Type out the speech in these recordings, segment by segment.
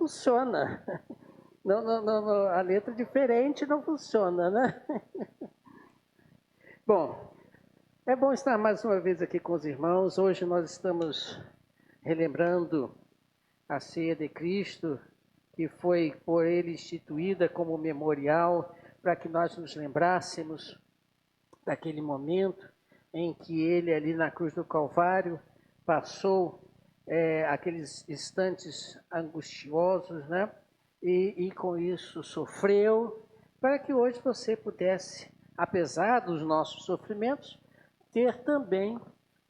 funciona. A letra diferente não funciona, né? Bom, é bom estar mais uma vez aqui com os irmãos. Hoje nós estamos relembrando a ceia de Cristo, que foi por ele instituída como memorial, para que nós nos lembrássemos daquele momento em que ele ali na cruz do Calvário passou aqueles instantes angustiosos, né? E com isso sofreu, para que hoje você pudesse, apesar dos nossos sofrimentos, ter também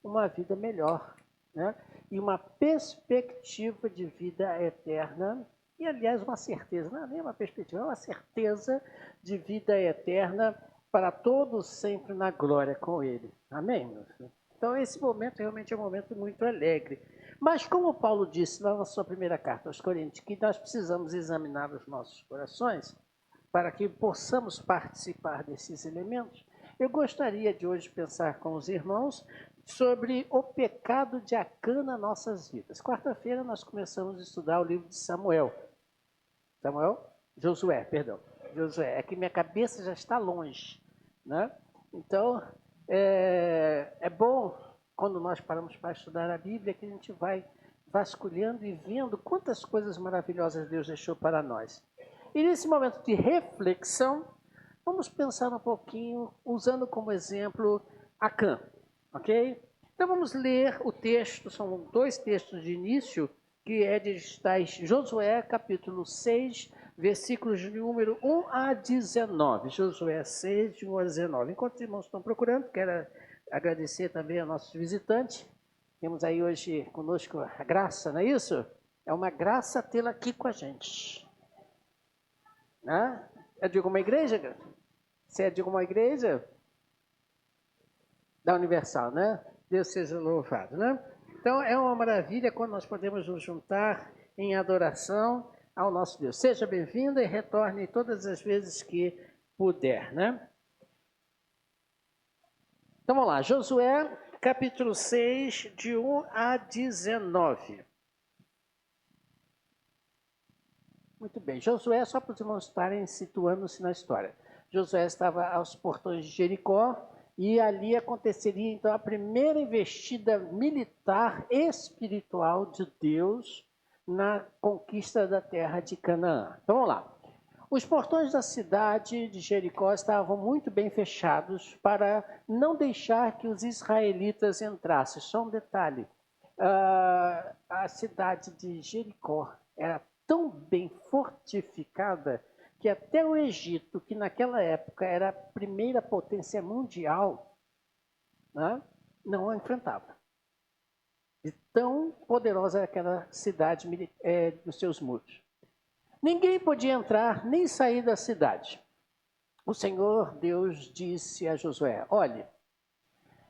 uma vida melhor, né? E uma perspectiva de vida eterna, e aliás uma certeza, não é nem uma perspectiva, é uma certeza de vida eterna para todos sempre na glória com Ele. Amém, meus filhos? Então esse momento realmente é um momento muito alegre. Mas como Paulo disse lá na sua primeira carta aos Coríntios, que nós precisamos examinar os nossos corações para que possamos participar desses elementos, eu gostaria de hoje pensar com os irmãos sobre o pecado de Acã nas nossas vidas. Quarta-feira nós começamos a estudar o livro de Josué, perdão. Josué, é que minha cabeça já está longe, né? Então, é bom quando nós paramos para estudar a Bíblia que a gente vai vasculhando e vendo quantas coisas maravilhosas Deus deixou para nós. E nesse momento de reflexão, vamos pensar um pouquinho, usando como exemplo Acã, ok? Então vamos ler o texto, são dois textos de início, que é de Josué, capítulo 6, versículos de número 1 a 19. Josué 6, de 1 a 19. Enquanto os irmãos estão procurando, quero agradecer também aos nossos visitantes. Temos aí hoje conosco a Graça, não é isso? É uma graça tê-la aqui com a gente. Né? É de alguma igreja? Você é de alguma igreja? Da Universal, né? Deus seja louvado, né? Então, é uma maravilha quando nós podemos nos juntar em adoração ao nosso Deus. Seja bem-vinda e retorne todas as vezes que puder, né? Então, vamos lá. Josué, capítulo 6, de 1 a 19. Muito bem. Josué, só para os irmãos estarem situando-se na história. Josué estava aos portões de Jericó, e ali aconteceria, então, a primeira investida militar espiritual de Deus na conquista da terra de Canaã. Então, vamos lá. Os portões da cidade de Jericó estavam muito bem fechados para não deixar que os israelitas entrassem. Só um detalhe, a cidade de Jericó era tão bem fortificada que até o Egito, que naquela época era a primeira potência mundial, né, não a enfrentava. E tão poderosa era aquela cidade nos seus muros. Ninguém podia entrar nem sair da cidade. O Senhor Deus disse a Josué: olhe,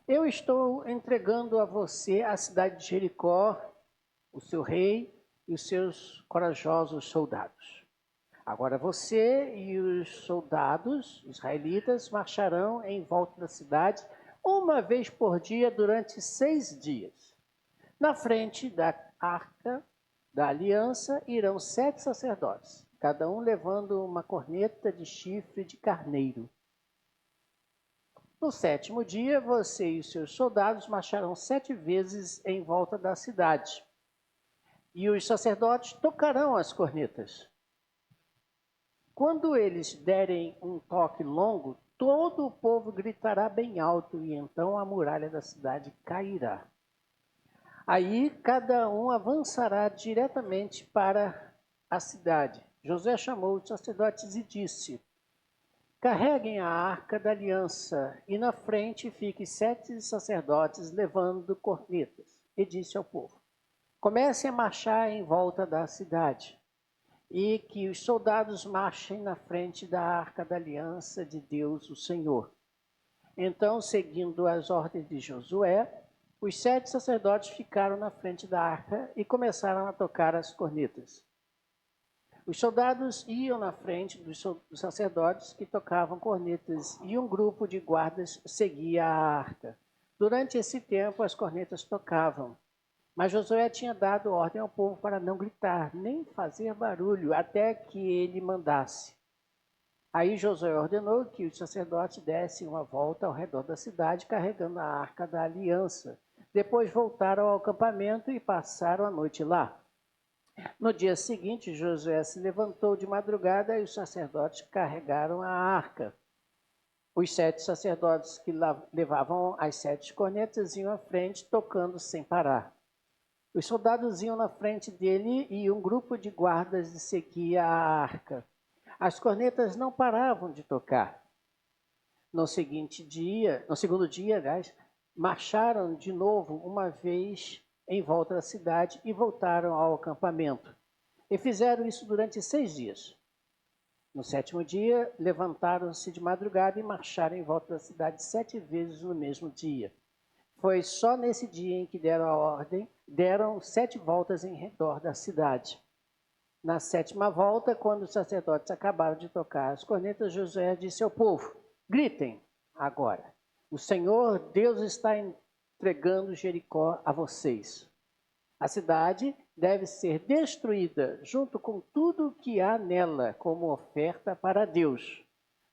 eu estou entregando a você a cidade de Jericó, o seu rei e os seus corajosos soldados. Agora você e os soldados israelitas marcharão em volta da cidade uma vez por dia durante 6 dias. Na frente da arca da aliança irão 7 sacerdotes, cada um levando uma corneta de chifre de carneiro. No 7º dia, você e os seus soldados marcharão 7 vezes em volta da cidade. E os sacerdotes tocarão as cornetas. Quando eles derem um toque longo, todo o povo gritará bem alto, e então a muralha da cidade cairá. Aí cada um avançará diretamente para a cidade. Josué chamou os sacerdotes e disse: carreguem a arca da aliança, e na frente fiquem 7 sacerdotes levando cornetas. E disse ao povo: comecem a marchar em volta da cidade, e que os soldados marchem na frente da arca da aliança de Deus, o Senhor. Então, seguindo as ordens de Josué, os 7 sacerdotes ficaram na frente da arca e começaram a tocar as cornetas. Os soldados iam na frente dos sacerdotes que tocavam cornetas, e um grupo de guardas seguia a arca. Durante esse tempo, as cornetas tocavam, Mas Josué tinha dado ordem ao povo para não gritar, nem fazer barulho, até que ele mandasse. Aí Josué ordenou que os sacerdotes dessem uma volta ao redor da cidade, carregando a arca da aliança. Depois voltaram ao acampamento e passaram a noite lá. No dia seguinte, Josué se levantou de madrugada e os sacerdotes carregaram a arca. Os 7 sacerdotes que levavam as 7 cornetas iam à frente, tocando sem parar. Os soldados iam na frente dele e um grupo de guardas seguia a arca. As cornetas não paravam de tocar. No segundo dia, aliás, marcharam de novo uma vez em volta da cidade e voltaram ao acampamento. E fizeram isso durante 6 dias. No 7º dia, levantaram-se de madrugada e marcharam em volta da cidade 7 vezes no mesmo dia. Foi só nesse dia em que deram a ordem, deram 7 voltas em redor da cidade. Na 7ª volta, quando os sacerdotes acabaram de tocar as cornetas, Josué disse ao povo: gritem agora, o Senhor Deus está entregando Jericó a vocês. A cidade deve ser destruída junto com tudo que há nela como oferta para Deus.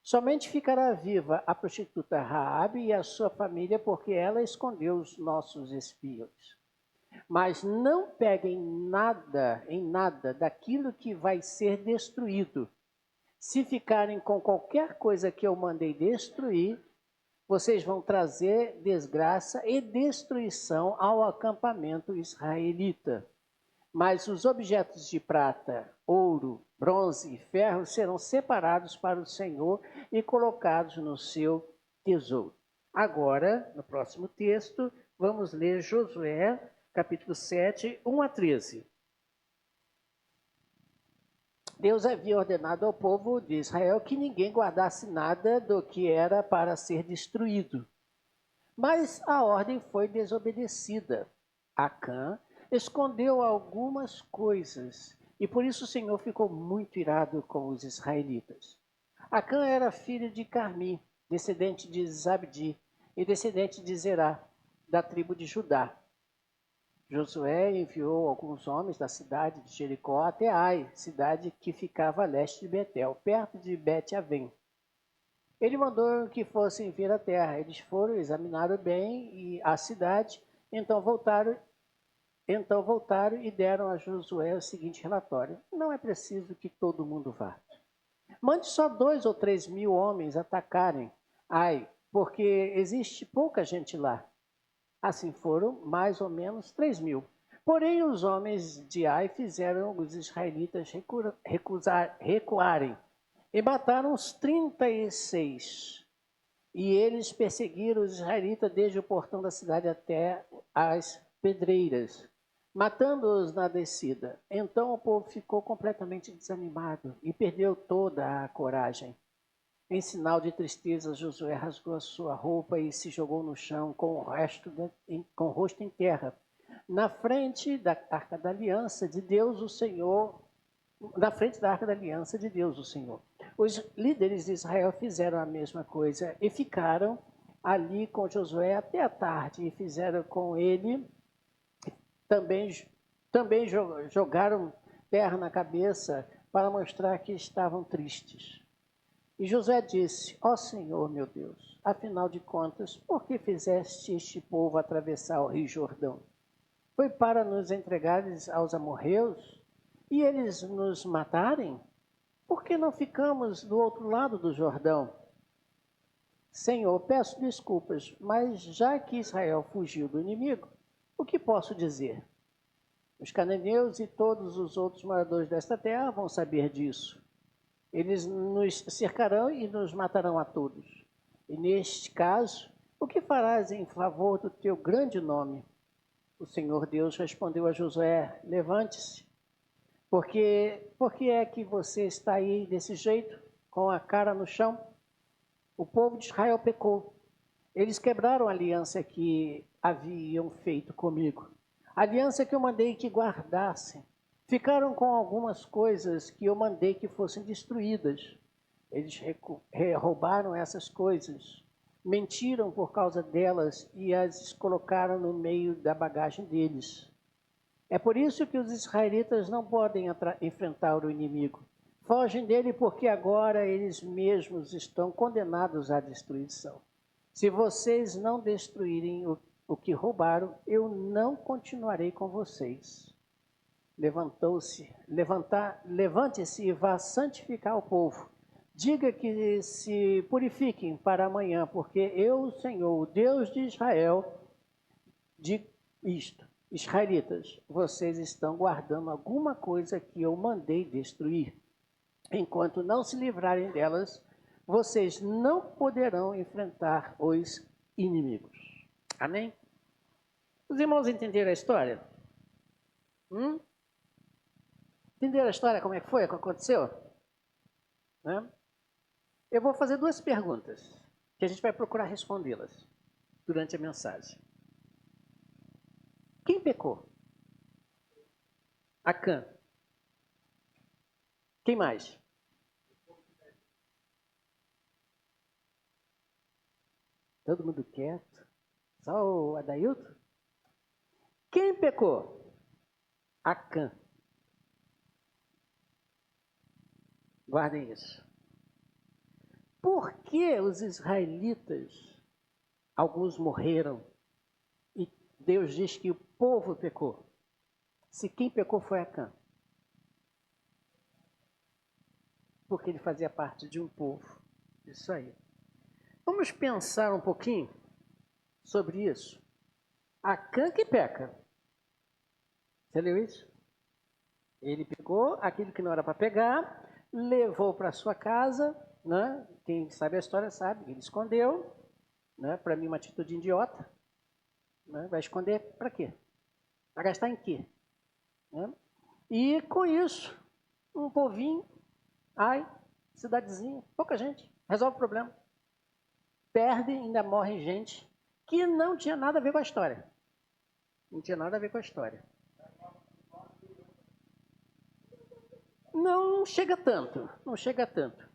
Somente ficará viva a prostituta Raabe e a sua família, porque ela escondeu os nossos espiões. Mas não peguem em nada daquilo que vai ser destruído. Se ficarem com qualquer coisa que eu mandei destruir, vocês vão trazer desgraça e destruição ao acampamento israelita. Mas os objetos de prata, ouro, bronze e ferro serão separados para o Senhor e colocados no seu tesouro. Agora, no próximo texto, vamos ler Josué, capítulo 7, 1 a 13. Deus havia ordenado ao povo de Israel que ninguém guardasse nada do que era para ser destruído. Mas a ordem foi desobedecida. Acã escondeu algumas coisas e por isso o Senhor ficou muito irado com os israelitas. Acã era filho de Carmi, descendente de Zabdi e descendente de Zerá, da tribo de Judá. Josué enviou alguns homens da cidade de Jericó até Ai, cidade que ficava a leste de Betel, perto de Bet-Avém. Ele mandou que fossem ver a terra. Eles foram, examinaram bem a cidade, então voltaram e deram a Josué o seguinte relatório: não é preciso que todo mundo vá. Mande só 2 ou 3 mil homens atacarem Ai, porque existe pouca gente lá. Assim foram mais ou menos 3 mil. Porém, os homens de Ai fizeram os israelitas recuarem e mataram os 36. E eles perseguiram os israelitas desde o portão da cidade até as pedreiras, matando-os na descida. Então o povo ficou completamente desanimado e perdeu toda a coragem. Em sinal de tristeza, Josué rasgou a sua roupa e se jogou no chão com o rosto em terra. Na frente da Arca da Aliança de Deus, o Senhor, Os líderes de Israel fizeram a mesma coisa e ficaram ali com Josué até a tarde e fizeram com ele, também jogaram terra na cabeça para mostrar que estavam tristes. E Josué disse: ó Senhor meu Deus, afinal de contas, por que fizeste este povo atravessar o rio Jordão? Foi para nos entregares aos amorreus e eles nos matarem? Por que não ficamos do outro lado do Jordão? Senhor, peço desculpas, mas já que Israel fugiu do inimigo, o que posso dizer? Os cananeus e todos os outros moradores desta terra vão saber disso. Eles nos cercarão e nos matarão a todos. E neste caso, o que farás em favor do teu grande nome? O Senhor Deus respondeu a Josué: levante-se. Por que é que você está aí desse jeito, com a cara no chão? O povo de Israel pecou. Eles quebraram a aliança que haviam feito comigo. A aliança que eu mandei que guardassem. Ficaram com algumas coisas que eu mandei que fossem destruídas. Eles roubaram essas coisas, mentiram por causa delas e as colocaram no meio da bagagem deles. É por isso que os israelitas não podem enfrentar o inimigo. Fogem dele porque agora eles mesmos estão condenados à destruição. Se vocês não destruírem o que roubaram, eu não continuarei com vocês. Levante-se e vá santificar o povo. Diga que se purifiquem para amanhã, porque eu, Senhor, o Deus de Israel, digo isto. Israelitas, vocês estão guardando alguma coisa que eu mandei destruir. Enquanto não se livrarem delas, vocês não poderão enfrentar os inimigos. Amém? Os irmãos entenderam a história? Entenderam a história, como é que foi, o que aconteceu? Né? Eu vou fazer duas perguntas, que a gente vai procurar respondê-las durante a mensagem. Quem pecou? Acã. Quem mais? Todo mundo quieto? Só o Adailton? Quem pecou? Acã. Guardem isso. Por que os israelitas, alguns morreram, e Deus diz que o povo pecou? Se quem pecou foi Acã. Porque ele fazia parte de um povo. Isso aí. Vamos pensar um pouquinho sobre isso. Acã que peca. Você leu isso? Ele pegou aquilo que não era para pegar, levou para sua casa, né? Quem sabe a história sabe, ele escondeu, né? Para mim uma atitude idiota, né? Vai esconder para quê? Para gastar em quê? Né? E com isso, um povinho, cidadezinha, pouca gente, resolve o problema. Perde, ainda morre gente que não tinha nada a ver com a história. Não tinha nada a ver com a história. Não chega tanto, não chega tanto.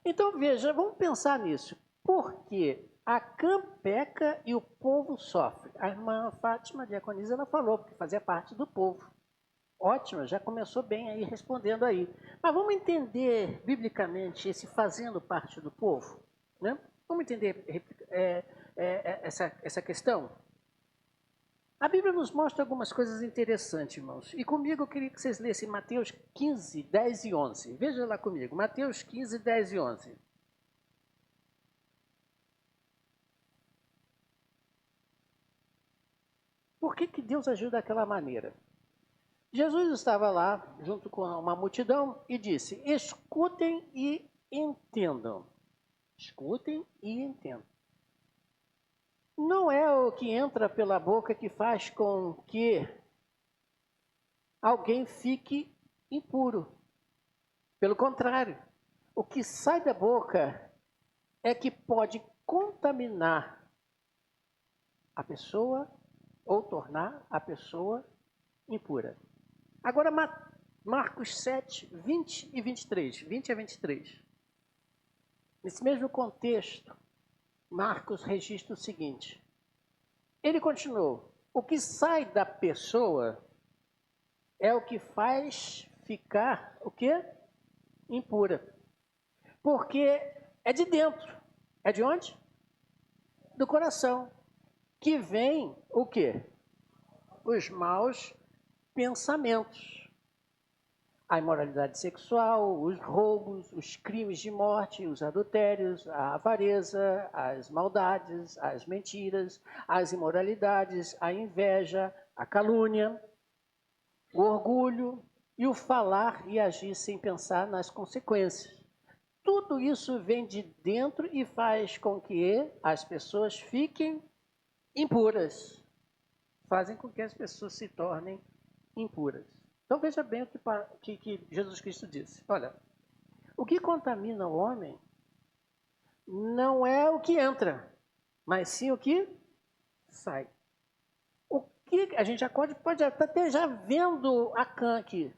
Então veja, vamos pensar nisso. Por que Acã peca e o povo sofre? A irmã Fátima Diaconisa, ela falou, porque fazia parte do povo. Ótimo, já começou bem aí respondendo aí. Mas vamos entender biblicamente esse fazendo parte do povo? Né? Vamos entender essa questão? A Bíblia nos mostra algumas coisas interessantes, irmãos. E comigo eu queria que vocês lessem Mateus 15, 10 e 11. Veja lá comigo, Mateus 15, 10 e 11. Por que Deus agiu daquela maneira? Jesus estava lá, junto com uma multidão, e disse, escutem e entendam. Escutem e entendam. Não é o que entra pela boca que faz com que alguém fique impuro. Pelo contrário, o que sai da boca é que pode contaminar a pessoa ou tornar a pessoa impura. Agora, Marcos 7, 20 e 23. 20 a 23. Nesse mesmo contexto, Marcos registra o seguinte. Ele continuou. O que sai da pessoa é o que faz ficar, o quê? Impura. Porque é de dentro. É de onde? Do coração. Que vem o quê? Os maus pensamentos. A imoralidade sexual, os roubos, os crimes de morte, os adultérios, a avareza, as maldades, as mentiras, as imoralidades, a inveja, a calúnia, o orgulho e o falar e agir sem pensar nas consequências. Tudo isso vem de dentro e faz com que as pessoas fiquem impuras. Fazem com que as pessoas se tornem impuras. Então veja bem o que Jesus Cristo disse. Olha, o que contamina o homem não é o que entra, mas sim o que sai. O que a gente já pode até já vendo Acã aqui.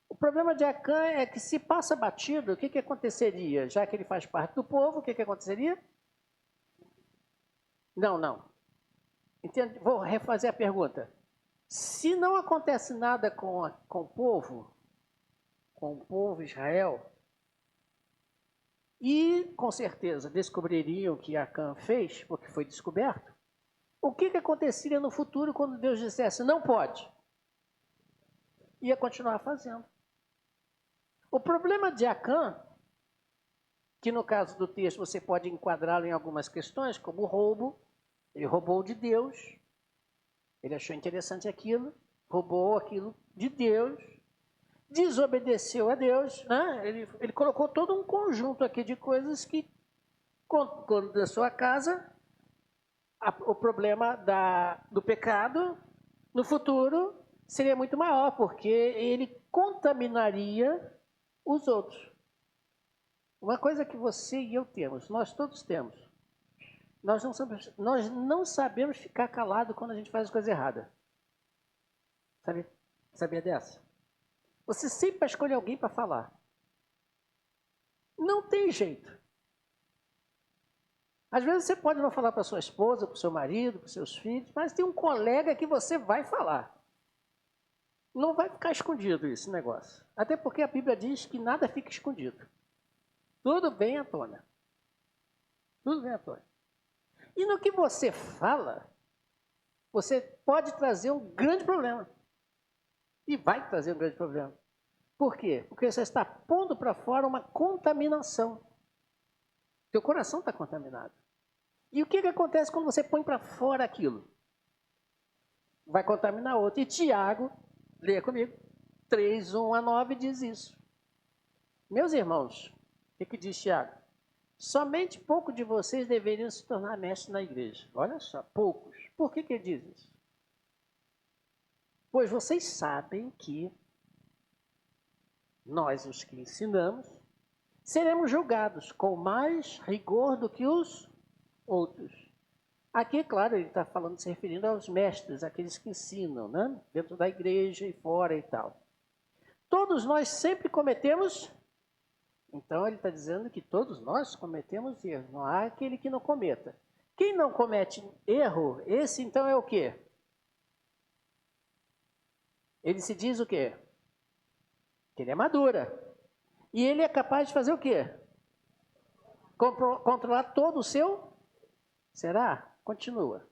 O problema de Acã é que se passa batido, o que aconteceria? Já que ele faz parte do povo, o que aconteceria? Não. Entende? Vou refazer a pergunta. Se não acontece nada com o povo Israel, e com certeza descobririam o que Acã fez, porque foi descoberto, o que aconteceria no futuro quando Deus dissesse não pode? Ia continuar fazendo. O problema de Acã, que no caso do texto você pode enquadrá-lo em algumas questões, como roubo, ele roubou de Deus, ele achou interessante aquilo, roubou aquilo de Deus, desobedeceu a Deus, né? Ele colocou todo um conjunto aqui de coisas que, quando da sua casa, o problema do pecado no futuro seria muito maior, porque ele contaminaria os outros. Uma coisa que você e eu temos, nós todos temos, nós não sabemos ficar calado quando a gente faz as coisas erradas. Sabia dessa? Você sempre vai escolher alguém para falar. Não tem jeito. Às vezes você pode não falar para sua esposa, para o seu marido, para os seus filhos, mas tem um colega que você vai falar. Não vai ficar escondido esse negócio. Até porque a Bíblia diz que nada fica escondido. Tudo vem à tona. Tudo vem à tona. E no que você fala, você pode trazer um grande problema. E vai trazer um grande problema. Por quê? Porque você está pondo para fora uma contaminação. Teu coração está contaminado. E o que acontece quando você põe para fora aquilo? Vai contaminar outro. E Tiago, leia comigo, 3:1-9 diz isso. Meus irmãos, o que diz Tiago? Somente pouco de vocês deveriam se tornar mestres na igreja. Olha só, poucos. Por que ele diz isso? Pois vocês sabem que nós, os que ensinamos, seremos julgados com mais rigor do que os outros. Aqui, claro, ele está falando, se referindo aos mestres, aqueles que ensinam, né? Dentro da igreja e fora e tal. Todos nós sempre cometemos. Então, ele está dizendo que todos nós cometemos erro. Não há aquele que não cometa. Quem não comete erro, esse então é o quê? Ele se diz o quê? Que ele é madura. E ele é capaz de fazer o quê? Controlar todo o seu? Será? Continua.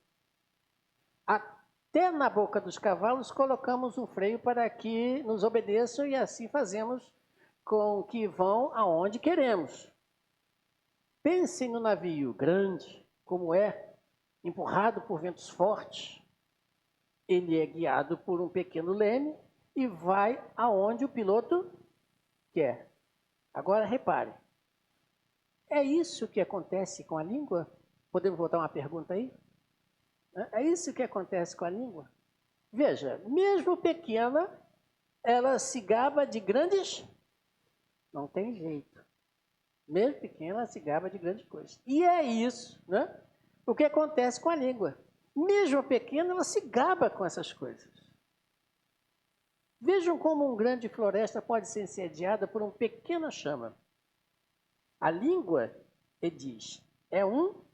Até na boca dos cavalos colocamos um freio para que nos obedeçam e assim fazemos com que vão aonde queremos. Pensem no navio grande, como é, empurrado por ventos fortes. Ele é guiado por um pequeno leme e vai aonde o piloto quer. Agora repare, é isso que acontece com a língua? Podemos botar uma pergunta aí? É isso que acontece com a língua? Veja, mesmo pequena, ela se gaba de grandes... Não tem jeito. Mesmo pequena, ela se gaba de grandes coisas. E é isso, né? O que acontece com a língua. Mesmo pequena, ela se gaba com essas coisas. Vejam como uma grande floresta pode ser incendiada por uma pequena chama. A língua, ele diz, é um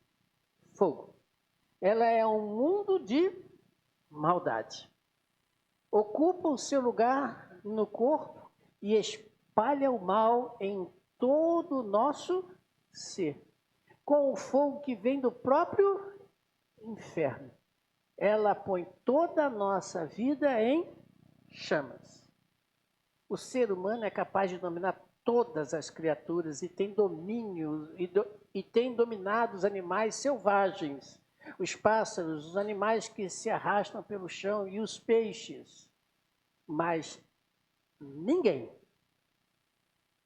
fogo. Ela é um mundo de maldade. Ocupa o seu lugar no corpo e espalha o mal em todo o nosso ser. Com o fogo que vem do próprio inferno. Ela põe toda a nossa vida em chamas. O ser humano é capaz de dominar todas as criaturas e tem domínio e tem dominado os animais selvagens, os pássaros, os animais que se arrastam pelo chão e os peixes. Mas ninguém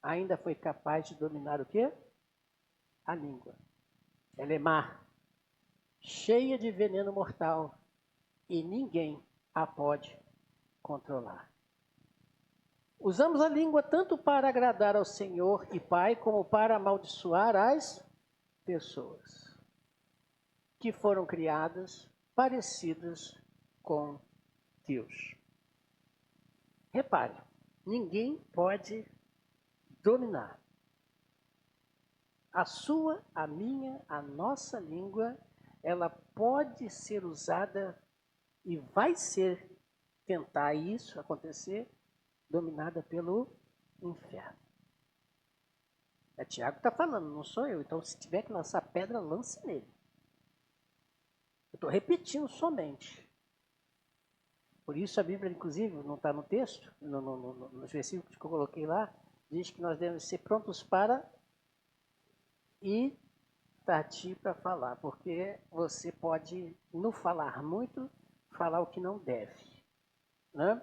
ainda foi capaz de dominar o quê? A língua. Ela é má, cheia de veneno mortal e ninguém a pode controlar. Usamos a língua tanto para agradar ao Senhor e Pai, como para amaldiçoar as pessoas que foram criadas parecidas com Deus. Repare, ninguém pode dominar. A sua, a minha, a nossa língua, ela pode ser usada e vai ser tentar isso acontecer, dominada pelo inferno. Tiago está falando, não sou eu. Então, se tiver que lançar pedra, lance nele. Eu estou repetindo somente. Por isso a Bíblia, inclusive, não está no texto, nos versículos que eu coloquei lá, diz que nós devemos ser prontos para e tardio para falar, porque você pode, no falar muito, falar o que não deve. Né?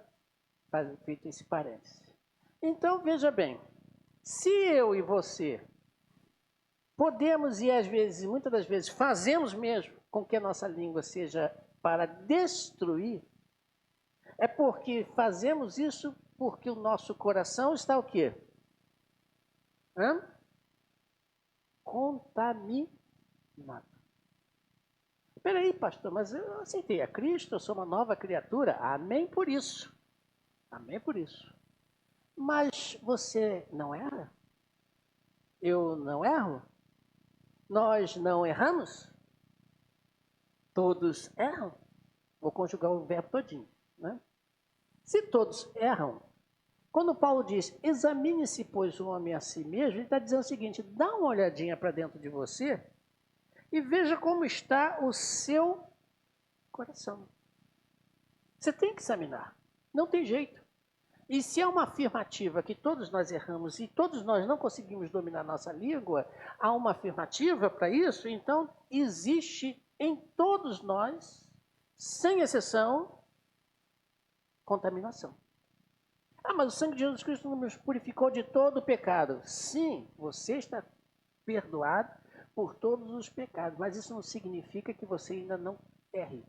Feito esse parênteses. Então, veja bem, se eu e você podemos e às vezes, muitas das vezes, fazemos mesmo com que a nossa língua seja para destruir, é porque fazemos isso porque o nosso coração está o quê? Contaminado. Peraí, pastor, mas eu aceitei a Cristo, eu sou uma nova criatura. Amém por isso. Amém por isso. Mas você não erra? Eu não erro? Nós não erramos? Todos erram? Vou conjugar o verbo todinho, né? Se todos erram, quando Paulo diz, examine-se, pois, o homem a si mesmo, ele está dizendo o seguinte, dá uma olhadinha para dentro de você e veja como está o seu coração. Você tem que examinar, não tem jeito. E se é uma afirmativa que todos nós erramos e todos nós não conseguimos dominar nossa língua, há uma afirmativa para isso, então existe em todos nós, sem exceção, contaminação. Mas o sangue de Jesus Cristo nos purificou de todo o pecado. Sim, você está perdoado por todos os pecados, mas isso não significa que você ainda não erre.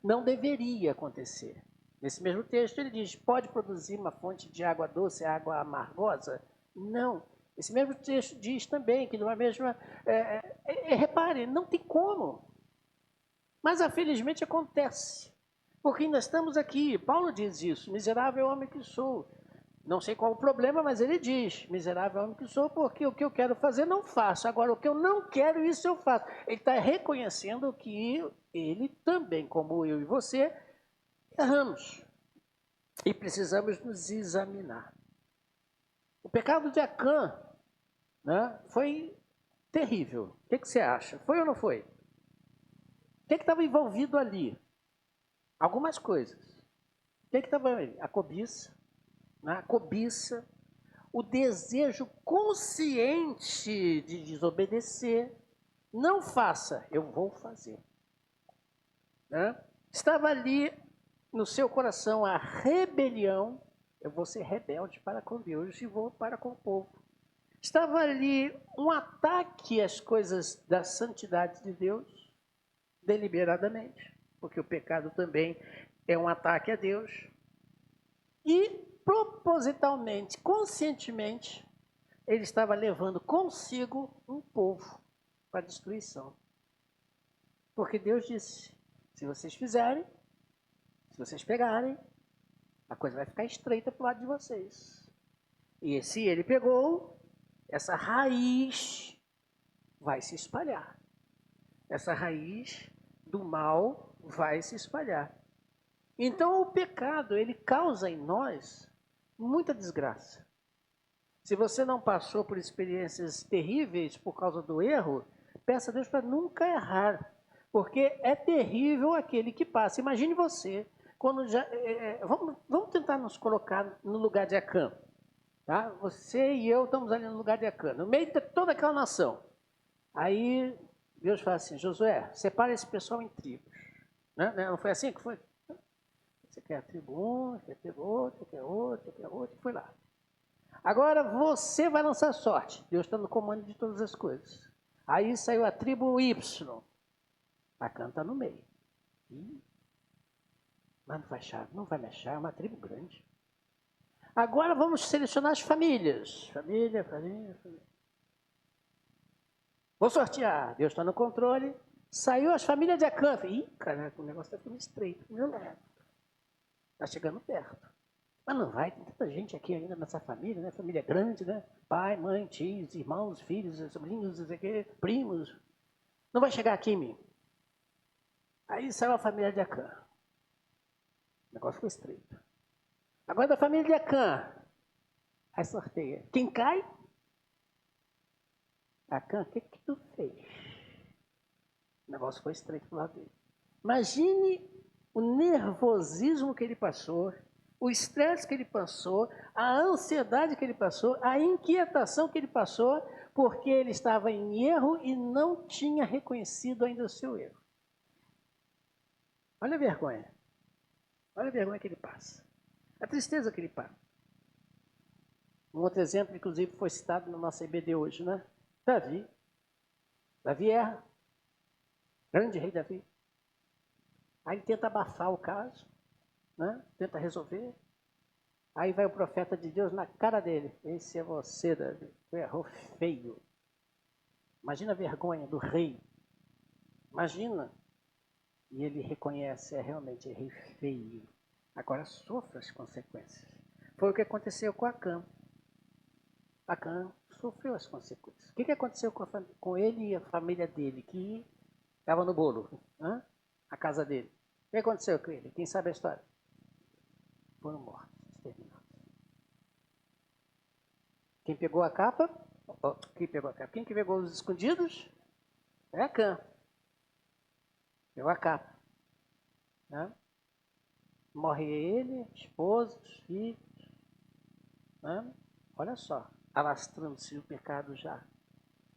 Não deveria acontecer. Nesse mesmo texto ele diz, pode produzir uma fonte de água doce, água amargosa? Não. Esse mesmo texto diz também que numa mesma... repare, não tem como. Mas infelizmente acontece. Porque ainda estamos aqui. Paulo diz isso, miserável homem que sou. Não sei qual o problema, mas ele diz, miserável homem que sou, porque o que eu quero fazer não faço. Agora, o que eu não quero, isso eu faço. Ele está reconhecendo que ele também, como eu e você, erramos. E precisamos nos examinar. O pecado de Acã, né, foi terrível. O que você acha? Foi ou não foi? O que estava envolvido ali? Algumas coisas. O que estava ali? A cobiça. A cobiça, o desejo consciente de desobedecer. Não faça, eu vou fazer. Né? Estava ali no seu coração a rebelião, eu vou ser rebelde para com Deus e vou para com o povo. Estava ali um ataque às coisas da santidade de Deus, deliberadamente, porque o pecado também é um ataque a Deus. E propositalmente, conscientemente, ele estava levando consigo um povo para a destruição. Porque Deus disse, se vocês fizerem, se vocês pegarem, a coisa vai ficar estreita para o lado de vocês. E se ele pegou, essa raiz vai se espalhar. Essa raiz do mal vai se espalhar. Então o pecado, ele causa em nós muita desgraça. Se você não passou por experiências terríveis por causa do erro, peça a Deus para nunca errar. Porque é terrível aquele que passa. Imagine você, quando já... vamos tentar nos colocar no lugar de Acã. Tá? Você e eu estamos ali no lugar de Acã, no meio de toda aquela nação. Aí Deus fala assim, Josué, separa esse pessoal em tribos. Não foi assim que foi? Você quer a tribo 1, você quer outra, quer outra, quer outra, e foi lá. Agora você vai lançar sorte. Deus está no comando de todas as coisas. Aí saiu a tribo Y. Acã está no meio. Mas não vai mexer, é uma tribo grande. Agora vamos selecionar as famílias. Família. Vou sortear. Deus está no controle. Saiu as famílias de Acã. Caraca, o negócio está ficando estreito. Está chegando perto. Mas não vai, tem tanta gente aqui ainda nessa família, né? Família grande, né? Pai, mãe, tios, irmãos, filhos, sobrinhos, primos. Não vai chegar aqui em mim. Aí saiu a família de Acã. O negócio foi estreito. Agora da família de Acã. Aí sorteia. Quem cai? Acã, o que tu fez? O negócio foi estreito pro lado dele. Imagine o nervosismo que ele passou, o estresse que ele passou, a ansiedade que ele passou, a inquietação que ele passou, porque ele estava em erro e não tinha reconhecido ainda o seu erro. Olha a vergonha. Olha a vergonha que ele passa. A tristeza que ele passa. Um outro exemplo, inclusive, foi citado no nosso EBD hoje, né? Davi. Davi erra. Grande rei Davi. Aí ele tenta abafar o caso, né? Tenta resolver. Aí vai o profeta de Deus na cara dele. Esse é você, Davi. Tu errou feio. Imagina a vergonha do rei. Imagina. E ele reconhece, realmente errei feio. Agora sofra as consequências. Foi o que aconteceu com Acã. Acã sofreu as consequências. O que aconteceu com ele e a família dele, que estava no bolo, né? A casa dele? O que aconteceu com ele? Quem sabe a história? Foram mortos, exterminados. Quem pegou a capa? Quem pegou a capa? Quem que pegou os escondidos? É Acã. Pegou a capa. Né? Morre ele, esposa, filhos. Né? Olha só, alastrando-se o pecado já.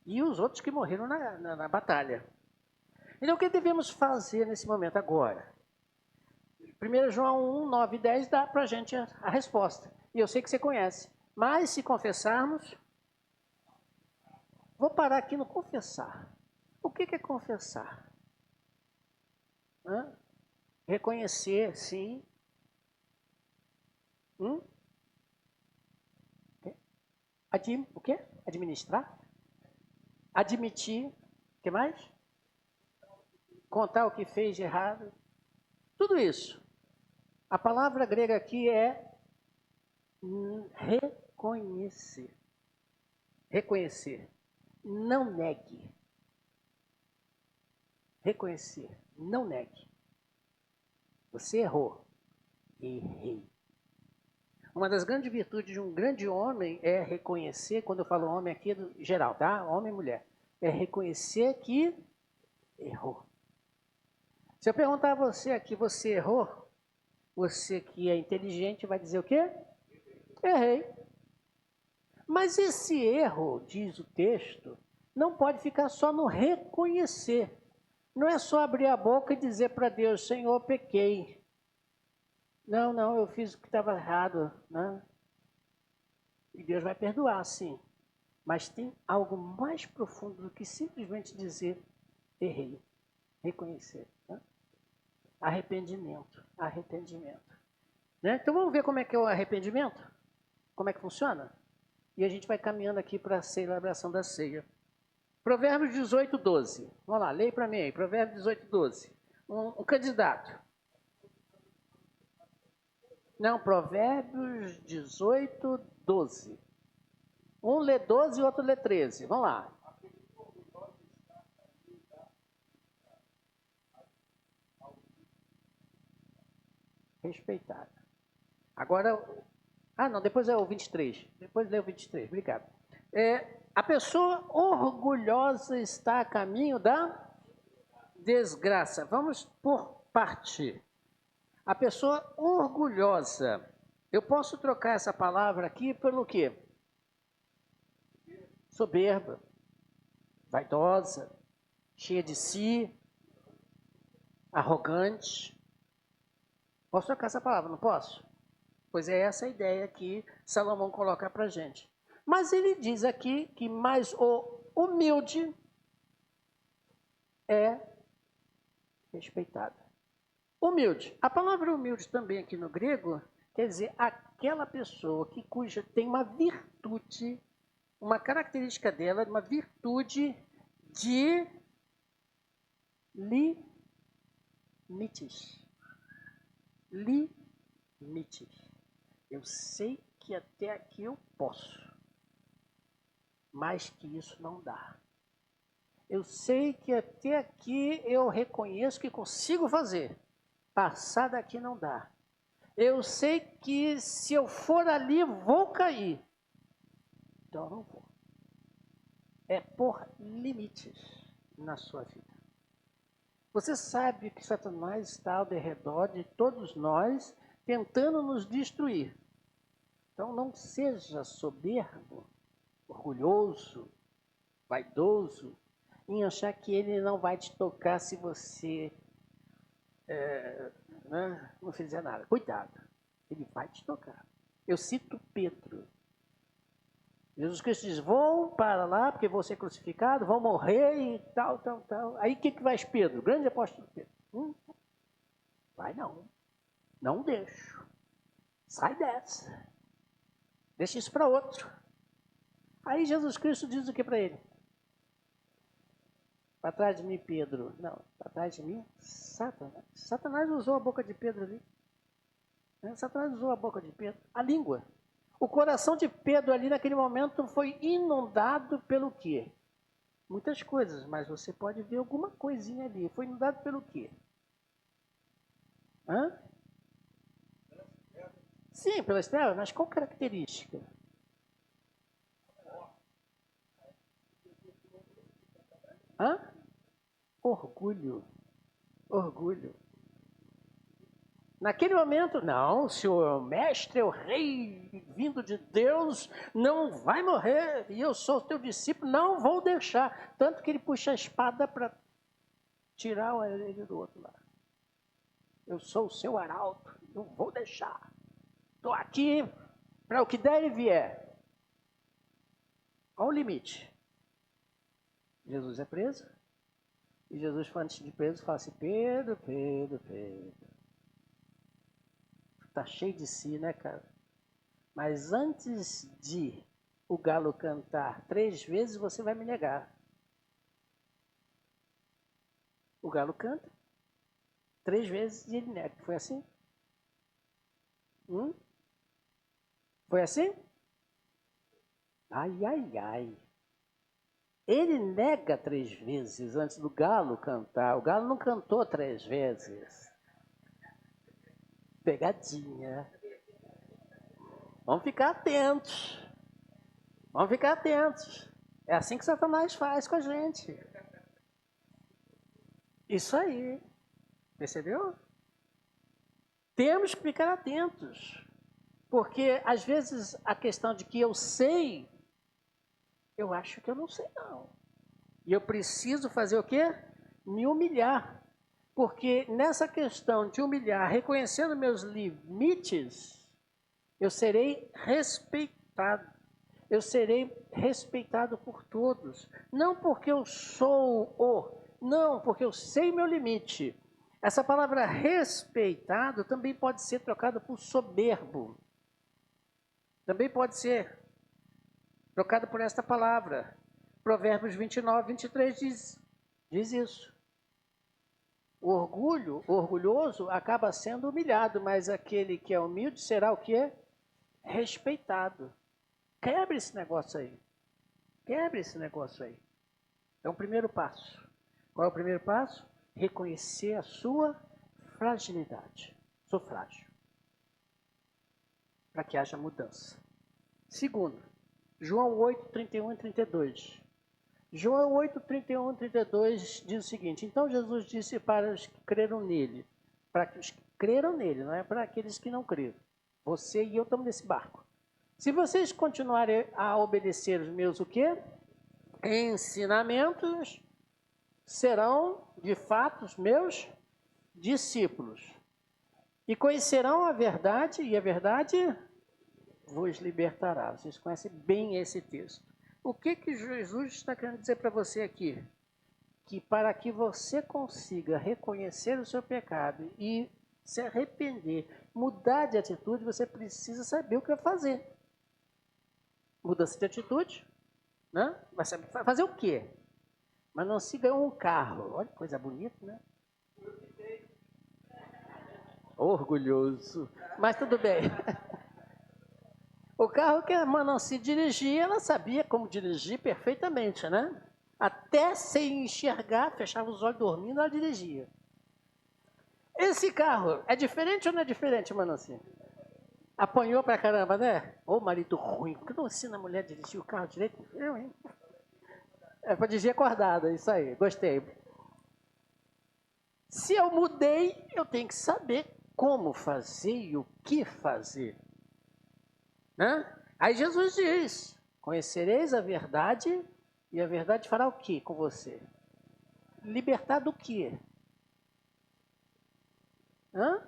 E os outros que morreram na batalha. Então, o que devemos fazer nesse momento agora? 1 João 1, 9 e 10 dá para a gente a resposta. E eu sei que você conhece. Mas se confessarmos... Vou parar aqui no confessar. O que é confessar? Reconhecer, sim. O quê? Administrar? Admitir. O que mais? Contar o que fez de errado. Tudo isso. A palavra grega aqui é reconhecer. Reconhecer. Não negue. Reconhecer. Não negue. Você errou. Errei. Uma das grandes virtudes de um grande homem é reconhecer, quando eu falo homem aqui, geral, tá? Homem e mulher. É reconhecer que errou. Se eu perguntar a você aqui, você errou? Você que é inteligente vai dizer o quê? Errei. Mas esse erro, diz o texto, não pode ficar só no reconhecer. Não é só abrir a boca e dizer para Deus, Senhor, pequei. Não, eu fiz o que estava errado. Né? E Deus vai perdoar, sim. Mas tem algo mais profundo do que simplesmente dizer, errei. Reconhecer. Né? Arrependimento. Né? Então vamos ver como é que é o arrependimento? Como é que funciona? E a gente vai caminhando aqui para a celebração da ceia. Provérbios 18, 12. Vamos lá, leia para mim aí. Provérbios 18, 12. Um candidato. Não, Provérbios 18, 12. Um lê 12 e outro lê 13. Vamos lá. Respeitado. Agora, não, depois é o 23. Depois lê o 23, obrigado. A pessoa orgulhosa está a caminho da desgraça. Vamos por parte. A pessoa orgulhosa. Eu posso trocar essa palavra aqui pelo quê? Soberba, vaidosa, cheia de si, arrogante. Posso trocar essa palavra, não posso? Pois é essa a ideia que Salomão coloca para a gente. Mas ele diz aqui que mais o humilde é respeitado. Humilde. A palavra humilde também aqui no grego quer dizer aquela pessoa cuja tem uma virtude, uma característica dela, uma virtude de limites. Limites. Eu sei que até aqui eu posso, mas que isso não dá. Eu sei que até aqui eu reconheço que consigo fazer, passar daqui não dá. Eu sei que se eu for ali, vou cair. Então eu não vou. É pôr limites na sua vida. Você sabe que Satanás está ao redor de todos nós, tentando nos destruir. Então não seja soberbo, orgulhoso, vaidoso, em achar que ele não vai te tocar se você não fizer nada. Cuidado, ele vai te tocar. Eu cito Pedro. Jesus Cristo diz, vão para lá, porque vou ser crucificado, vão morrer e tal, tal, tal. Aí o que faz Pedro? O grande apóstolo Pedro. Vai não. Não deixo. Sai dessa. Deixa isso para outro. Aí Jesus Cristo diz o que para ele? Para trás de mim, Pedro. Não, para trás de mim, Satanás. Satanás usou a boca de Pedro ali. Satanás usou a boca de Pedro. A língua. O coração de Pedro ali naquele momento foi inundado pelo quê? Muitas coisas, mas você pode ver alguma coisinha ali. Foi inundado pelo quê? Hã? Sim, pelas trevas, mas qual característica? Hã? Orgulho. Orgulho. Naquele momento, não, se o mestre é o rei vindo de Deus, não vai morrer, e eu sou teu discípulo, não vou deixar. Tanto que ele puxa a espada para tirar o ele do outro lado. Eu sou o seu arauto, não vou deixar. Estou aqui para o que der e vier. Olha o limite. Jesus é preso, e Jesus, antes de preso, fala assim, Pedro, Pedro, Pedro. Está cheio de si, né, cara? Mas antes de o galo cantar 3 vezes, você vai me negar. O galo canta 3 vezes e ele nega. Foi assim? Foi assim? Ai, ai, ai. Ele nega 3 vezes antes do galo cantar. O galo não cantou 3 vezes. Pegadinha. Vamos ficar atentos. Vamos ficar atentos. É assim que Satanás faz com a gente. Isso aí. Percebeu? Temos que ficar atentos. Porque, às vezes, a questão de que eu sei, eu acho que eu não sei, não. E eu preciso fazer o quê? Me humilhar. Porque nessa questão de humilhar, reconhecendo meus limites, eu serei respeitado. Eu serei respeitado por todos. Não porque eu sou não, porque eu sei meu limite. Essa palavra respeitado também pode ser trocada por soberbo. Também pode ser trocado por esta palavra. Provérbios 29, 23 diz isso. O orgulhoso, acaba sendo humilhado, mas aquele que é humilde será o quê? Respeitado. Quebre esse negócio aí. Quebre esse negócio aí. É o primeiro passo. Qual é o primeiro passo? Reconhecer a sua fragilidade. Sou frágil. Para que haja mudança. Segundo, João 8, 31 e 32. João 8, 31 e 32 diz o seguinte, então Jesus disse para os que creram nele, para os que creram nele, não é para aqueles que não creram. Você e eu estamos nesse barco. Se vocês continuarem a obedecer os meus o quê? Ensinamentos, serão de fato os meus discípulos. E conhecerão a verdade, e a verdade vos libertará. Vocês conhecem bem esse texto. O que Jesus está querendo dizer para você aqui? Que para que você consiga reconhecer o seu pecado e se arrepender, mudar de atitude, você precisa saber o que vai fazer. Mudança de atitude, né? Mas sabe fazer o quê? Mas não se ganha um carro. Olha que coisa bonita, né? Orgulhoso. Mas tudo bem. O carro que a irmã não se dirigia, ela sabia como dirigir perfeitamente, né? Até sem enxergar, fechava os olhos dormindo, ela dirigia. Esse carro é diferente ou não é diferente, Manancia? Apanhou pra caramba, né? Ô marido ruim, por que não ensina a mulher a dirigir o carro direito? Eu, hein? É pra dirigir acordada, isso aí, gostei. Se eu mudei, eu tenho que saber como fazer e o que fazer. Né? Aí Jesus diz, conhecereis a verdade e a verdade fará o que com você? Libertar do quê? Hã?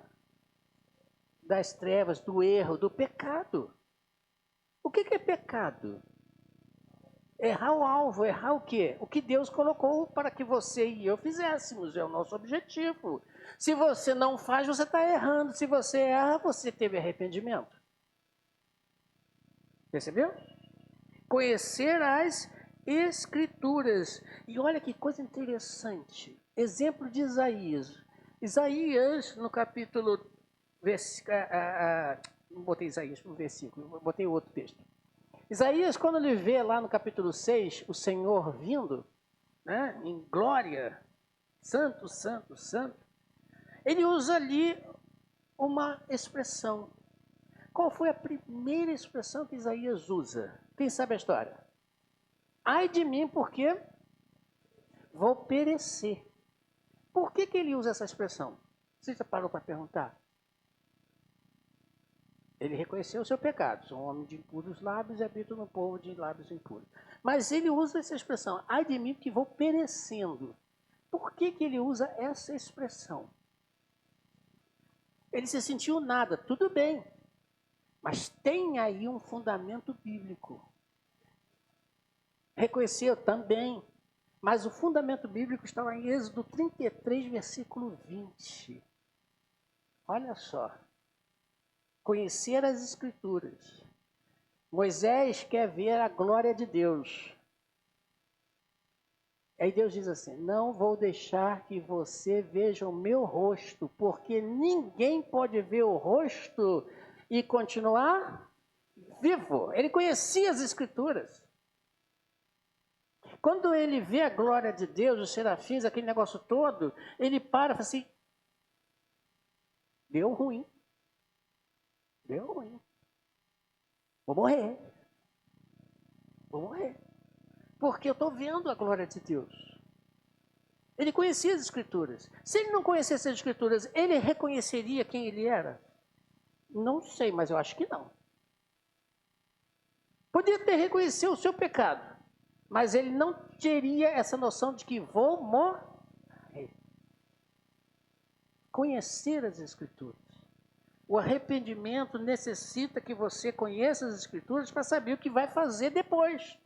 Das trevas, do erro, do pecado. O que é pecado? Errar o alvo, errar o quê? O que Deus colocou para que você e eu fizéssemos, é o nosso objetivo. Se você não faz, você está errando. Se você erra, você teve arrependimento. Percebeu? Conhecer as Escrituras. E olha que coisa interessante. Exemplo de Isaías. Isaías, no capítulo... Não botei Isaías no versículo, botei outro texto. Isaías, quando ele vê lá no capítulo 6, o Senhor vindo, né, em glória, santo, santo, santo, ele usa ali uma expressão. Qual foi a primeira expressão que Isaías usa? Quem sabe a história? Ai de mim, porque vou perecer. Por que ele usa essa expressão? Você já parou para perguntar? Ele reconheceu o seu pecado. Sou um homem de impuros lábios e habito no povo de lábios impuros. Mas ele usa essa expressão, ai de mim que vou perecendo. Por que ele usa essa expressão? Ele se sentiu nada, tudo bem. Mas tem aí um fundamento bíblico. Reconheceu também. Mas o fundamento bíblico está lá em Êxodo 33, versículo 20. Olha só. Conhecer as Escrituras. Moisés quer ver a glória de Deus. Aí Deus diz assim, não vou deixar que você veja o meu rosto, porque ninguém pode ver o rosto e continuar vivo. Ele conhecia as Escrituras. Quando ele vê a glória de Deus, os serafins, aquele negócio todo, ele para e fala assim, deu ruim. Deu ruim. Vou morrer. Vou morrer. Porque eu estou vendo a glória de Deus. Ele conhecia as Escrituras. Se ele não conhecesse as Escrituras, ele reconheceria quem ele era? Não sei, mas eu acho que não. Podia ter reconhecido o seu pecado, mas ele não teria essa noção de que vou morrer. Conhecer as Escrituras. O arrependimento necessita que você conheça as Escrituras para saber o que vai fazer depois.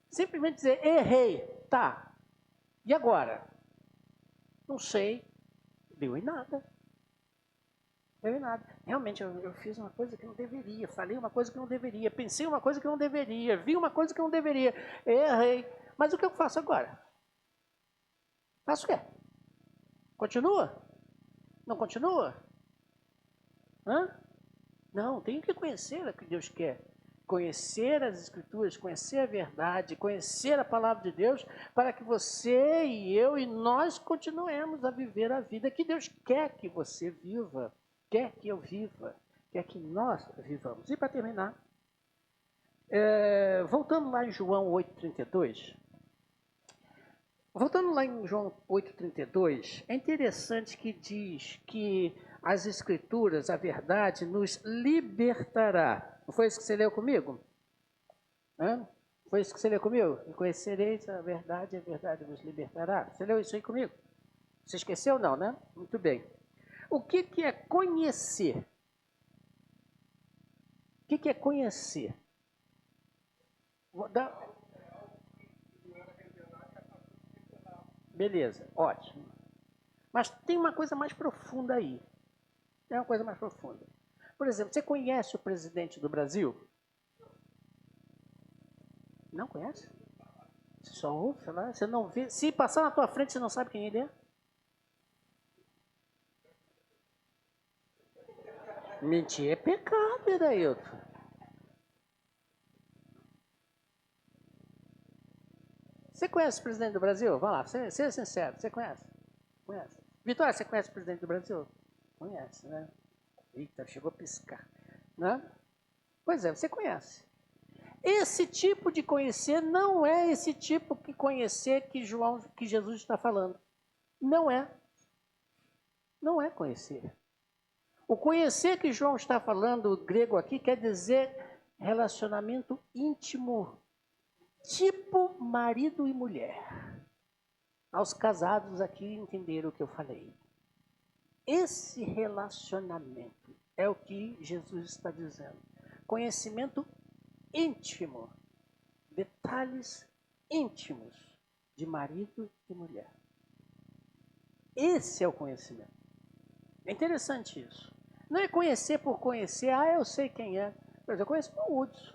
Simplesmente dizer, errei, tá. E agora? Não sei. Deu em nada. Deu em nada. Realmente, eu fiz uma coisa que não deveria. Falei uma coisa que não deveria. Pensei uma coisa que não deveria. Vi uma coisa que não deveria. Errei. Mas o que eu faço agora? Faço o quê? Continua? Não continua? Hã? Não, tenho que conhecer o que Deus quer. Conhecer as Escrituras, conhecer a verdade, conhecer a palavra de Deus, para que você e eu e nós continuemos a viver a vida que Deus quer que você viva, quer que eu viva, quer que nós vivamos. E para terminar, voltando lá em João 8,32, é interessante que diz que as Escrituras, a verdade, nos libertará. Não foi isso que você leu comigo? Hã? Foi isso que você leu comigo? E conhecereis a verdade vos libertará. Você leu isso aí comigo? Você esqueceu não, né? Muito bem. O que é conhecer? O que é conhecer? Beleza, ótimo. Mas tem uma coisa mais profunda aí. Tem uma coisa mais profunda. Por exemplo, você conhece o presidente do Brasil? Não conhece? Você só ouve falar? Você não vê? Se passar na tua frente, você não sabe quem ele é? Mentir é pecado, Edailton. Você conhece o presidente do Brasil? Vai lá, seja sincero. Você conhece? Conhece? Vitória, você conhece o presidente do Brasil? Conhece, né? Eita, chegou a piscar. Né? Pois é, você conhece. Esse tipo de conhecer não é esse tipo de conhecer que Jesus está falando. Não é. Não é conhecer. O conhecer que João está falando, o grego aqui, quer dizer relacionamento íntimo, tipo marido e mulher. Aos casados aqui entenderam o que eu falei. Esse relacionamento é o que Jesus está dizendo. Conhecimento íntimo, detalhes íntimos de marido e mulher. Esse é o conhecimento. É interessante isso. Não é conhecer por conhecer, eu sei quem é. Mas eu conheço o Hudson.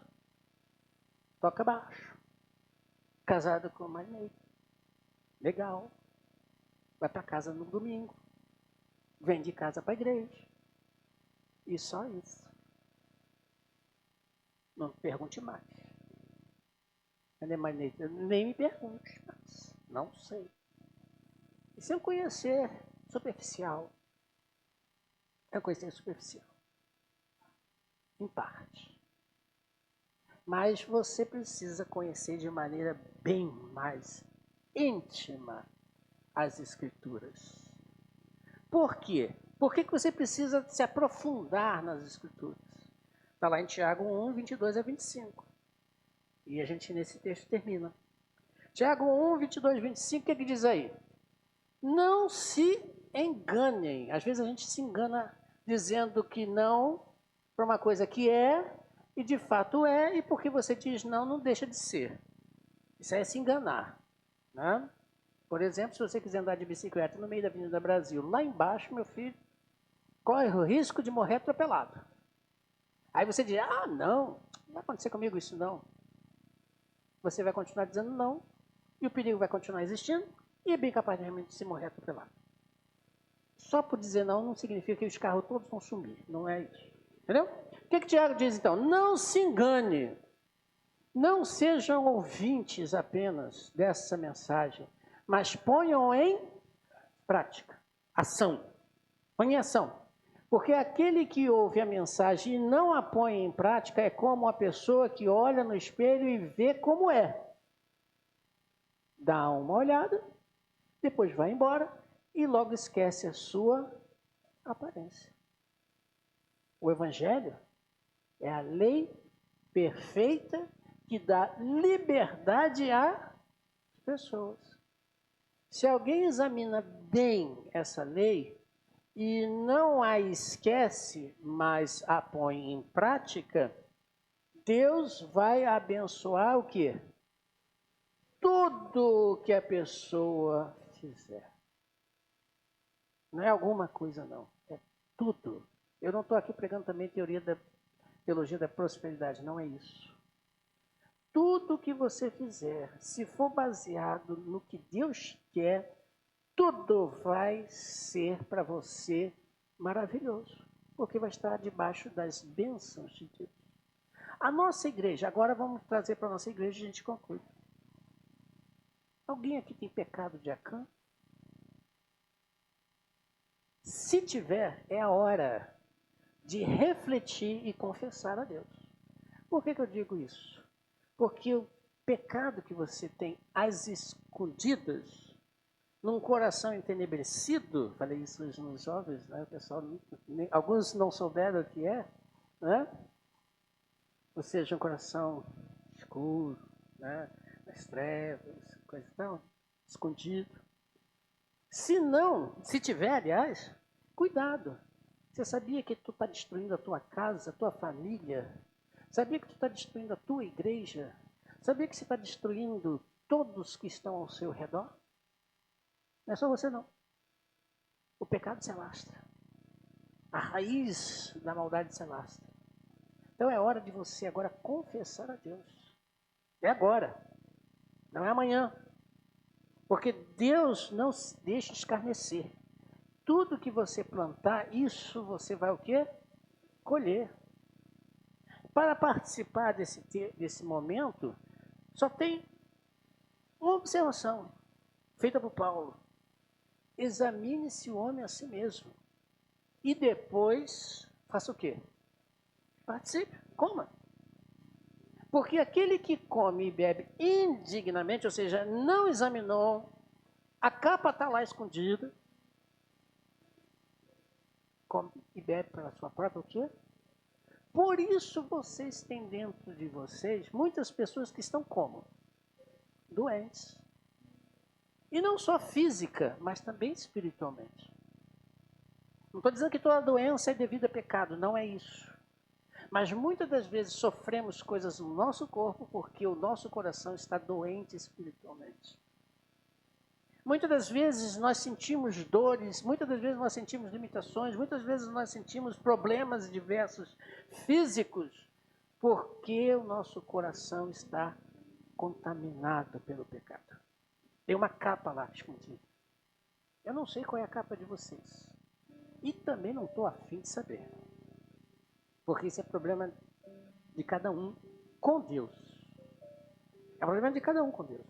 Toca baixo. Casado com uma negra. Legal. Vai para casa no domingo. Vem de casa para a igreja. E só isso. Não me pergunte mais. Nem me pergunte mais. Não sei. E se eu conhecer superficial, é conhecer superficial. Em parte. Mas você precisa conhecer de maneira bem mais íntima as Escrituras. Por quê? Por que você precisa se aprofundar nas Escrituras? Está lá em Tiago 1, 22 a 25. E a gente nesse texto termina. Tiago 1, 22 a 25, o que diz aí? Não se enganem. Às vezes a gente se engana dizendo que não para uma coisa que é, e de fato é, e porque você diz não, não deixa de ser. Isso é se enganar. Né? Por exemplo, se você quiser andar de bicicleta no meio da Avenida Brasil, lá embaixo, meu filho, corre o risco de morrer atropelado. Aí você diz, não vai acontecer comigo isso não. Você vai continuar dizendo não, e o perigo vai continuar existindo, e é bem capaz de realmente se morrer atropelado. Só por dizer não, não significa que os carros todos vão sumir, não é isso. Entendeu? O que Tiago diz então? Não se engane, não sejam ouvintes apenas dessa mensagem, mas ponham em prática, ação. Põe em ação. Porque aquele que ouve a mensagem e não a põe em prática é como uma pessoa que olha no espelho e vê como é. Dá uma olhada, depois vai embora e logo esquece a sua aparência. O Evangelho é a lei perfeita que dá liberdade às pessoas. Se alguém examina bem essa lei e não a esquece, mas a põe em prática, Deus vai abençoar o quê? Tudo que a pessoa fizer. Não é alguma coisa, não. É tudo. Eu não estou aqui pregando também teologia da prosperidade, não é isso. Tudo que você fizer, se for baseado no que Deus quer, tudo vai ser para você maravilhoso, porque vai estar debaixo das bênçãos de Deus. A nossa igreja, agora vamos trazer para a nossa igreja e a gente conclui. Alguém aqui tem pecado de Acã? Se tiver, é a hora de refletir e confessar a Deus. Por que eu digo isso? Porque o pecado que você tem às escondidas, num coração entenebrecido, falei isso nos jovens, né? O pessoal, alguns não souberam o que é, né? Ou seja, um coração escuro, né? Nas trevas, coisa e tal, escondido. Se tiver, aliás, cuidado. Você sabia que tu está destruindo a tua casa, a tua família? Sabia que tu está destruindo a tua igreja? Sabia que você está destruindo todos que estão ao seu redor? Não é só você não. O pecado se alastra. A raiz da maldade se alastra. Então é hora de você agora confessar a Deus. É agora. Não é amanhã. Porque Deus não se deixa escarnecer. Tudo que você plantar, isso você vai o quê? Colher. Para participar desse momento, só tem uma observação feita por Paulo. examine-se o homem a si mesmo. E depois, faça o quê? Participe, coma. Porque aquele que come e bebe indignamente, ou seja, não examinou, a capa está lá escondida, come e bebe pela sua própria o quê? Por isso vocês têm dentro de vocês muitas pessoas que estão como? Doentes. E não só física, mas também espiritualmente. Não estou dizendo que toda doença é devida a pecado, não é isso. Mas muitas das vezes sofremos coisas no nosso corpo porque o nosso coração está doente espiritualmente. Muitas das vezes nós sentimos dores, muitas das vezes nós sentimos limitações, muitas vezes nós sentimos problemas diversos físicos porque o nosso coração está contaminado pelo pecado. Tem uma capa lá escondida. Eu não sei qual é a capa de vocês. E também não estou afim de saber. Porque isso é problema de cada um com Deus. É problema de cada um com Deus.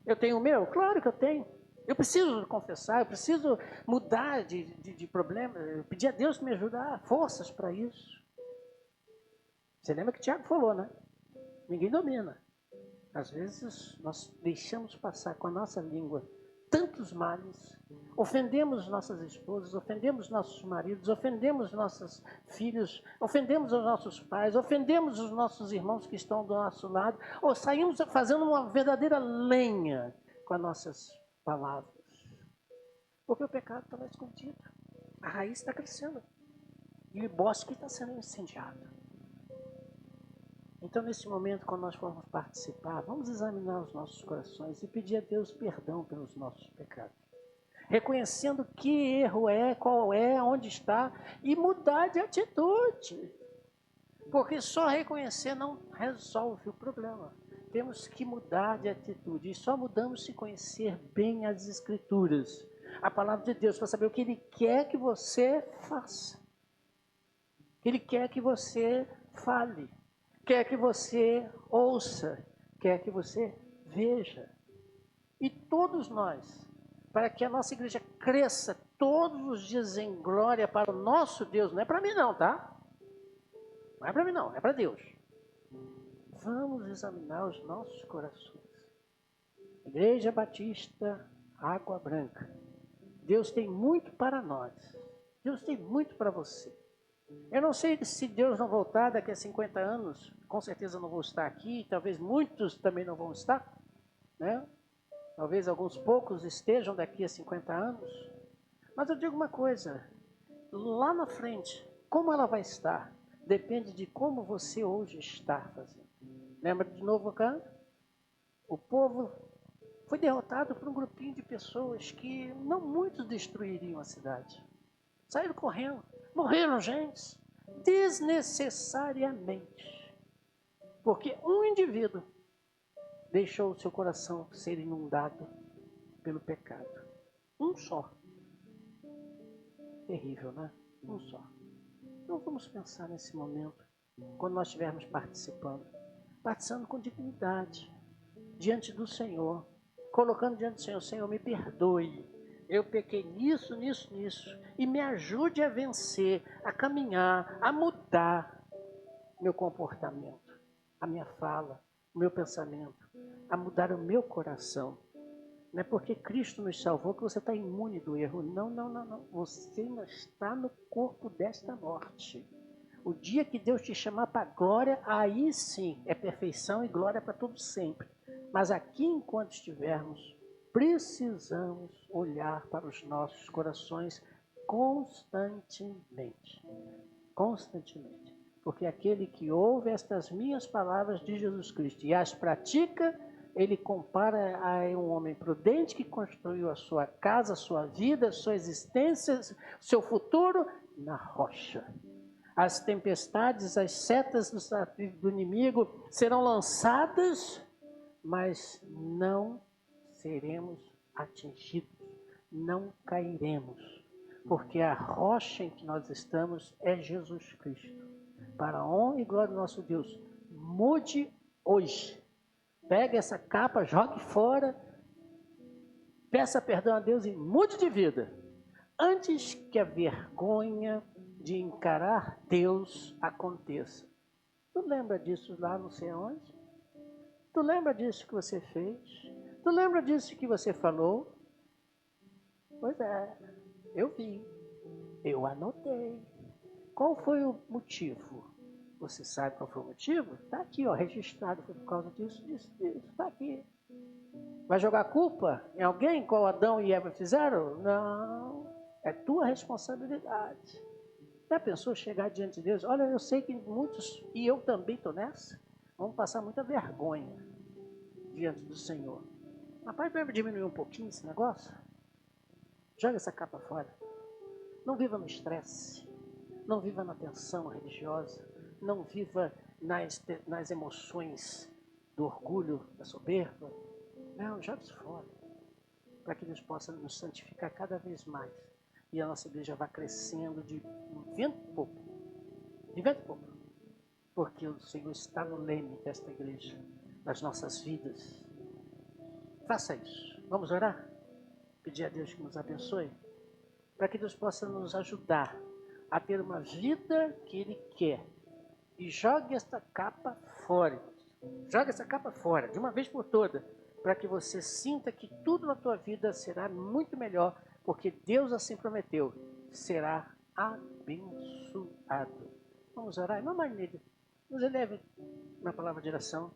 Eu tenho o meu? Claro que eu tenho. Eu preciso confessar, eu preciso mudar de problema, eu pedir a Deus que me ajude a dar forças para isso. Você lembra que Tiago falou, né? Ninguém domina. Às vezes nós deixamos passar com a nossa língua tantos males, ofendemos nossas esposas, ofendemos nossos maridos, ofendemos nossos filhos, ofendemos os nossos pais, ofendemos os nossos irmãos que estão do nosso lado, ou saímos fazendo uma verdadeira lenha com as nossas palavras. Porque o pecado está lá escondido, a raiz está crescendo e o bosque está sendo incendiado. Então, nesse momento, quando nós formos participar, vamos examinar os nossos corações e pedir a Deus perdão pelos nossos pecados. Reconhecendo que erro é, qual é, onde está, e mudar de atitude. Porque só reconhecer não resolve o problema. Temos que mudar de atitude. E só mudamos se conhecer bem as Escrituras. A palavra de Deus, para saber o que Ele quer que você faça. O que Ele quer que você fale. Quer que você ouça, quer que você veja. E todos nós, para que a nossa igreja cresça todos os dias em glória para o nosso Deus, não é para mim não, tá? Não é para mim não, é para Deus. Vamos examinar os nossos corações. Igreja Batista Água Branca. Deus tem muito para nós. Deus tem muito para você. Eu não sei se Deus não voltar daqui a 50 anos, com certeza não vou estar aqui, talvez muitos também não vão estar, né? Talvez alguns poucos estejam daqui a 50 anos. Mas eu digo uma coisa, lá na frente, como ela vai estar, depende de como você hoje está fazendo. Lembra de novo cá? O povo foi derrotado por um grupinho de pessoas que não muitos destruiriam a cidade. Saíram correndo, morreram gente, desnecessariamente. Porque um indivíduo deixou o seu coração ser inundado pelo pecado. Um só. Terrível, né? Um só. Então vamos pensar nesse momento, quando nós estivermos participando com dignidade, diante do Senhor, colocando diante do Senhor, Senhor, me perdoe. Eu pequei nisso, nisso, nisso. E me ajude a vencer, a caminhar, a mudar meu comportamento, a minha fala, o meu pensamento, a mudar o meu coração. Não é porque Cristo nos salvou que você está imune do erro. Não, não, não, não. Você ainda está no corpo desta morte. O dia que Deus te chamar para a glória, aí sim é perfeição e glória para todos sempre. Mas aqui, enquanto estivermos, precisamos olhar para os nossos corações constantemente. Constantemente. Porque aquele que ouve estas minhas palavras de Jesus Cristo e as pratica, ele compara a um homem prudente que construiu a sua casa, a sua vida, a sua existência, seu futuro na rocha. As tempestades, as setas do inimigo serão lançadas, mas não seremos atingidos, não cairemos, porque a rocha em que nós estamos é Jesus Cristo. Para a honra e glória do nosso Deus, mude hoje. Pega essa capa, jogue fora, Peça perdão a Deus e mude de vida, antes que a vergonha de encarar Deus aconteça. Tu lembra disso lá não sei aonde? Tu lembra disso que você fez? Tu lembra disso que você falou? Pois é, eu vi, eu anotei. Qual foi o motivo? Você sabe qual foi o motivo? Está aqui, ó, registrado, foi por causa disso, disso, disso, está aqui. Vai jogar culpa em alguém, qual Adão e Eva fizeram? Não, é tua responsabilidade. Já pensou chegar diante de Deus? Olha, eu sei que muitos, e eu também estou nessa, vamos passar muita vergonha diante do Senhor. Rapaz, deve diminuir um pouquinho esse negócio? Joga essa capa fora. Não viva no estresse. Não viva na tensão religiosa. Não viva nas emoções do orgulho, da soberba. Não, joga isso fora. Para que Deus possa nos santificar cada vez mais. E a nossa igreja vá crescendo de vento em popa. De vento em popa. Porque o Senhor está no leme desta igreja, das nossas vidas. Faça isso. Vamos orar? Pedir a Deus que nos abençoe. Para que Deus possa nos ajudar a ter uma vida que Ele quer. E jogue esta capa fora. Jogue essa capa fora, de uma vez por toda. Para que você sinta que tudo na tua vida será muito melhor. Porque Deus assim prometeu. Será abençoado. Vamos orar? Não mais nele. Nos eleve na palavra de oração.